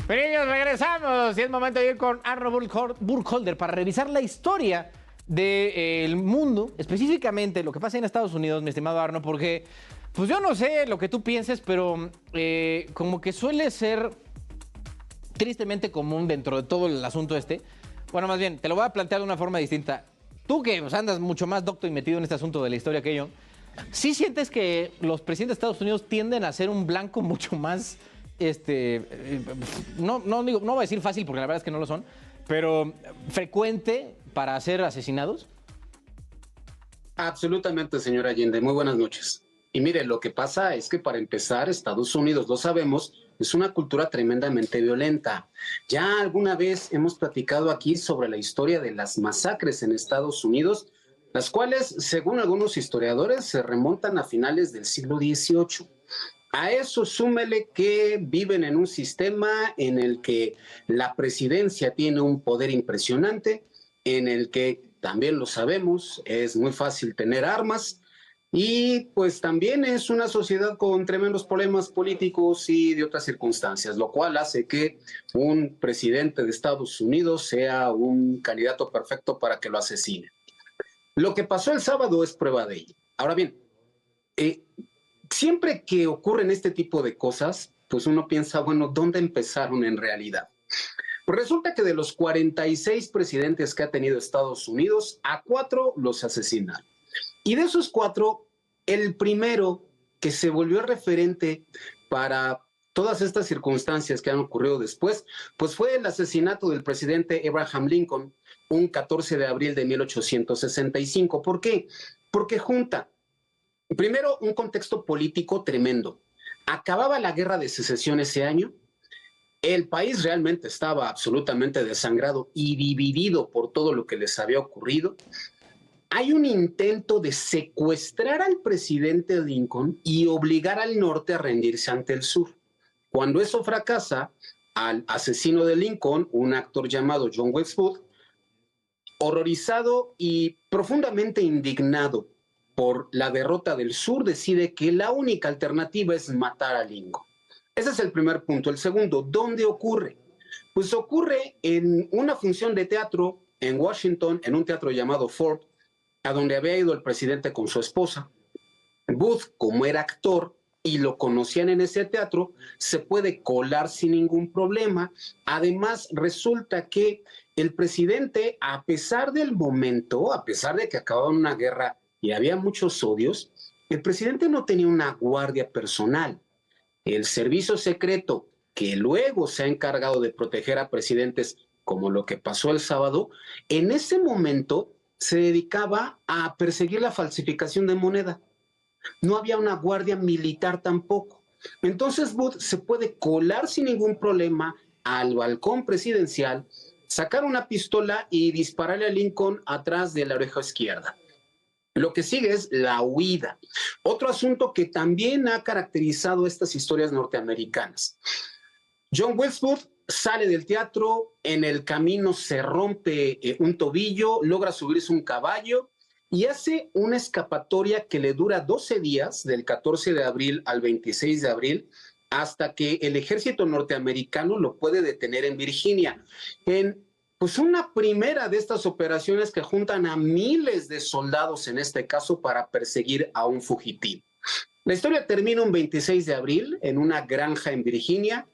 Pequeños, regresamos y es momento de ir con Arno Burkholder para revisar la historia del mundo, específicamente lo que pasa en Estados Unidos, mi estimado Arno, porque pues yo no sé lo que tú pienses, pero como que suele ser tristemente común dentro de todo el asunto este. Bueno, más bien, te lo voy a plantear de una forma distinta. Tú que pues, andas mucho más docto y metido en este asunto de la historia que yo, ¿sí sientes que los presidentes de Estados Unidos tienden a ser un blanco mucho más, no voy a decir fácil porque la verdad es que no lo son, pero frecuente para ser asesinados? Absolutamente, señor Allende. Muy buenas noches. Y mire, lo que pasa es que para empezar, Estados Unidos, lo sabemos, es una cultura tremendamente violenta. Ya alguna vez hemos platicado aquí sobre la historia de las masacres en Estados Unidos, las cuales, según algunos historiadores, se remontan a finales del siglo XVIII. A eso súmele que viven en un sistema en el que la presidencia tiene un poder impresionante, en el que también lo sabemos, es muy fácil tener armas y pues también es una sociedad con tremendos problemas políticos y de otras circunstancias, lo cual hace que un presidente de Estados Unidos sea un candidato perfecto para que lo asesine. Lo que pasó el sábado es prueba de ello. Ahora bien, eh, siempre que ocurren este tipo de cosas, pues uno piensa, bueno, ¿dónde empezaron en realidad? Pues resulta que de los 46 presidentes que ha tenido Estados Unidos, a 4 los asesinaron. Y de esos 4, el primero que se volvió referente para todas estas circunstancias que han ocurrido después, pues fue el asesinato del presidente Abraham Lincoln, un 14 de abril de 1865. ¿Por qué? Porque junta, primero, un contexto político tremendo. Acababa la guerra de secesión ese año, el país realmente estaba absolutamente desangrado y dividido por todo lo que les había ocurrido. Hay un intento de secuestrar al presidente Lincoln y obligar al norte a rendirse ante el sur. Cuando eso fracasa, al asesino de Lincoln, un actor llamado John Wilkes Booth, horrorizado y profundamente indignado por la derrota del sur, decide que la única alternativa es matar a Lincoln. Ese es el primer punto. El segundo, ¿dónde ocurre? Pues ocurre en una función de teatro en Washington, en un teatro llamado Ford, a donde había ido el presidente con su esposa. Booth, como era actor y lo conocían en ese teatro, se puede colar sin ningún problema. Además, resulta que el presidente, a pesar del momento, a pesar de que acababa una guerra y había muchos odios, el presidente no tenía una guardia personal. El servicio secreto, que luego se ha encargado de proteger a presidentes como lo que pasó el sábado, en ese momento se dedicaba a perseguir la falsificación de moneda. No había una guardia militar tampoco. Entonces Booth se puede colar sin ningún problema al balcón presidencial, sacar una pistola y dispararle a Lincoln atrás de la oreja izquierda. Lo que sigue es la huida. Otro asunto que también ha caracterizado estas historias norteamericanas. John Wilkes Booth sale del teatro, en el camino se rompe un tobillo, logra subirse un caballo y hace una escapatoria que le dura 12 días, del 14 de abril al 26 de abril, hasta que el ejército norteamericano lo puede detener en Virginia. En pues una primera de estas operaciones que juntan a miles de soldados, en este caso, para perseguir a un fugitivo. La historia termina un 26 de abril en una granja en Virginia,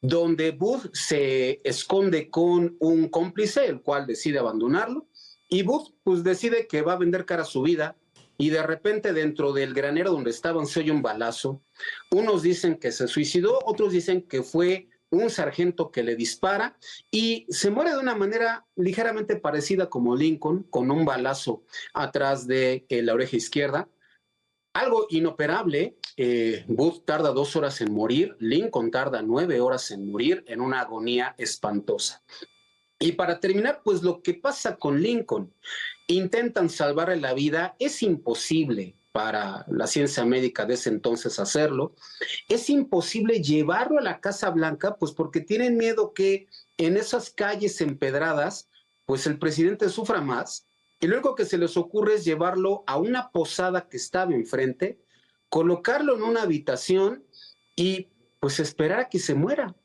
donde Booth se esconde con un cómplice, el cual decide abandonarlo, y Booth pues decide que va a vender cara a su vida, y de repente dentro del granero donde estaban se oye un balazo. Unos dicen que se suicidó, otros dicen que fue un sargento que le dispara y se muere de una manera ligeramente parecida como Lincoln, con un balazo atrás de la oreja izquierda. Algo inoperable. Booth tarda 2 horas en morir, Lincoln tarda 9 horas en morir en una agonía espantosa. Y para terminar, pues lo que pasa con Lincoln, intentan salvarle la vida, es imposible para la ciencia médica de ese entonces hacerlo, es imposible llevarlo a la Casa Blanca, pues porque tienen miedo que en esas calles empedradas, pues el presidente sufra más, y lo único que se les ocurre es llevarlo a una posada que estaba enfrente, colocarlo en una habitación y pues esperar a que se muera.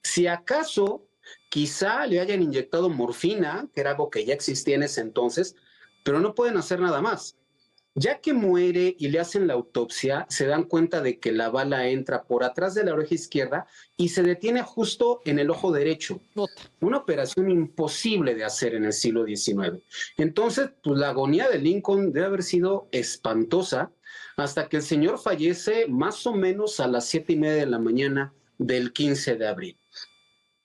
Si acaso, quizá le hayan inyectado morfina, que era algo que ya existía en ese entonces, pero no pueden hacer nada más. Ya que muere y le hacen la autopsia, se dan cuenta de que la bala entra por atrás de la oreja izquierda y se detiene justo en el ojo derecho. Una operación imposible de hacer en el siglo XIX. Entonces, pues la agonía de Lincoln debe haber sido espantosa hasta que el señor fallece más o menos a las 7:30 de la mañana del 15 de abril.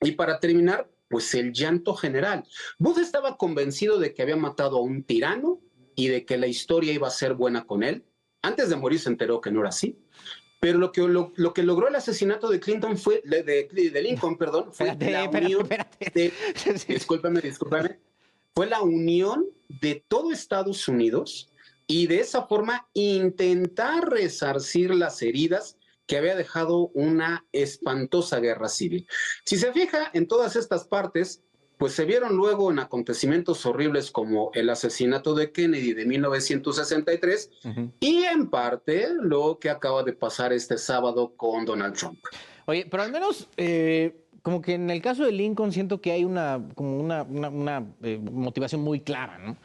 Y para terminar, pues el llanto general. Booth estaba convencido de que había matado a un tirano y de que la historia iba a ser buena con él. Antes de morir se enteró que no era así. Pero lo que logró el asesinato de Clinton fue, de Lincoln, perdón, fue la unión de, discúlpame, fue la unión de todo Estados Unidos y de esa forma intentar resarcir las heridas que había dejado una espantosa guerra civil. Si se fija en todas estas partes, pues se vieron luego en acontecimientos horribles como el asesinato de Kennedy de 1963 y en parte lo que acaba de pasar este sábado con Donald Trump. Oye, pero al menos como que en el caso de Lincoln siento que hay una motivación muy clara, ¿no?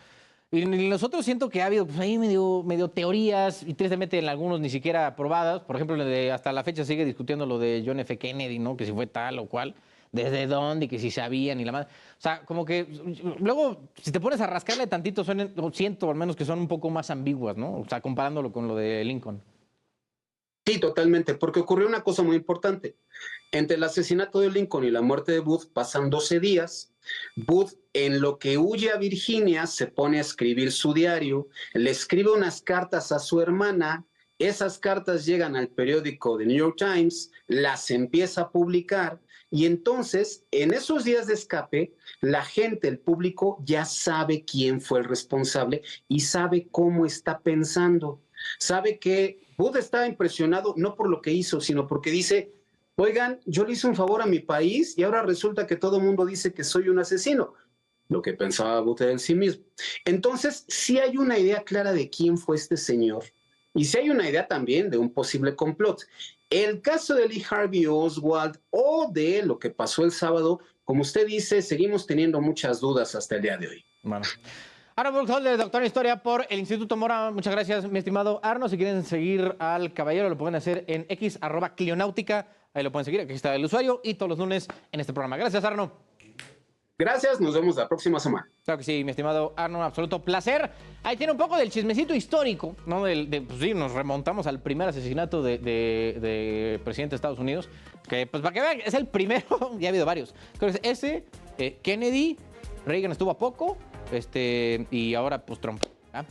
Y en los otros siento que ha habido pues, ahí medio teorías y tristemente en algunos ni siquiera aprobadas. Por ejemplo, hasta la fecha sigue discutiendo lo de John F. Kennedy, ¿no? Que si fue tal o cual, desde dónde, y que si sabían y la madre. O sea, como que luego, si te pones a rascarle tantito, siento al menos que son un poco más ambiguas, ¿no? O sea, comparándolo con lo de Lincoln. Sí, totalmente, porque ocurrió una cosa muy importante. Entre el asesinato de Lincoln y la muerte de Booth pasan 12 días. Booth, en lo que huye a Virginia, se pone a escribir su diario, le escribe unas cartas a su hermana, esas cartas llegan al periódico The New York Times, las empieza a publicar y entonces, en esos días de escape, la gente, el público, ya sabe quién fue el responsable y sabe cómo está pensando. Sabe que Booth estaba impresionado no por lo que hizo, sino porque dice, oigan, yo le hice un favor a mi país y ahora resulta que todo el mundo dice que soy un asesino. Lo que pensaba Booth en sí mismo. Entonces, sí hay una idea clara de quién fue este señor. Y sí hay una idea también de un posible complot. El caso de Lee Harvey Oswald o de lo que pasó el sábado, como usted dice, seguimos teniendo muchas dudas hasta el día de hoy. Bueno. Arno Burkholder, doctor en Historia por el Instituto Mora. Muchas gracias, mi estimado Arno. Si quieren seguir al caballero, lo pueden hacer en X, @Clionáutica. Ahí lo pueden seguir, aquí está el usuario. Y todos los lunes en este programa. Gracias, Arno. Gracias, nos vemos la próxima semana. Claro que sí, mi estimado Arno, absoluto placer. Ahí tiene un poco del chismecito histórico, ¿no? Pues sí, nos remontamos al primer asesinato de presidente de Estados Unidos, que pues para que vean, es el primero, ya ha habido varios. Creo que es ese, Kennedy, Reagan estuvo a poco, y ahora pues Trump. ¿Ah?